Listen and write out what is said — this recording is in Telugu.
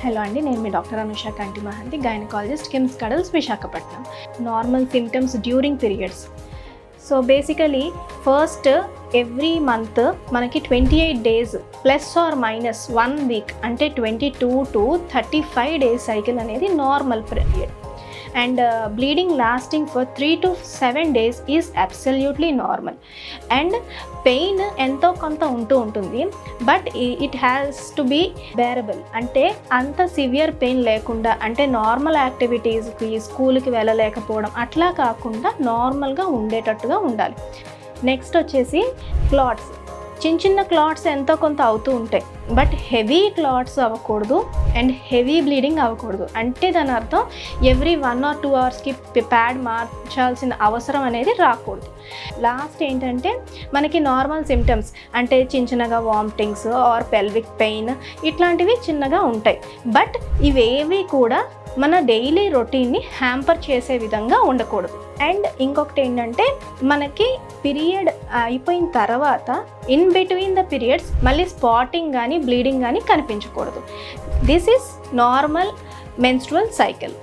హలో అండి, నేను మీ doctor Anusha Kanti Mahanti, gynaecologist, KIMS Cuddles, Visakhapatnam. Normal symptoms during periods. So basically first every month మనకి 28 days plus or minus 1 week అంటే 22 to 35 days సైకిల్ అనేది normal period. And bleeding lasting for 3 to 7 days is absolutely normal. And pain ఎంతో కొంత ఉంటుంది, but it has to be bearable. అంటే అంత సివియర్ పెయిన్ లేకుండా, అంటే నార్మల్ యాక్టివిటీస్కి, స్కూల్కి వెళ్ళలేకపోవడం అట్లా కాకుండా నార్మల్గా ఉండేటట్టుగా ఉండాలి. నెక్స్ట్ వచ్చేసి క్లాట్స్. చిన్న క్లాట్స్ ఎంతో కొంత అవుతూ ఉంటాయి, బట్ హెవీ క్లాట్స్ అవ్వకూడదు అండ్ హెవీ బ్లీడింగ్ అవ్వకూడదు. అంటే దాని అర్థం ఎవ్రీ 1 or 2 hours ప్యాడ్ మార్చాల్సిన అవసరం అనేది రాకూడదు. లాస్ట్ ఏంటంటే మనకి నార్మల్ సిమ్టమ్స్ అంటే చిన్నగా వామిటింగ్స్ ఆర్ పెల్విక్ పెయిన్ ఇట్లాంటివి చిన్నగా ఉంటాయి, బట్ ఇవేవి కూడా మన డైలీ రొటీన్ని హ్యాంపర్ చేసే విధంగా ఉండకూడదు. అండ్ ఇంకొకటి ఏంటంటే మనకి పీరియడ్ అయిపోయిన తర్వాత ఇన్ బిట్వీన్ ద పీరియడ్స్ మళ్ళీ స్పాటింగ్ కానీ బ్లీడింగ్ కానీ కనిపించకూడదు. This is normal menstrual cycle.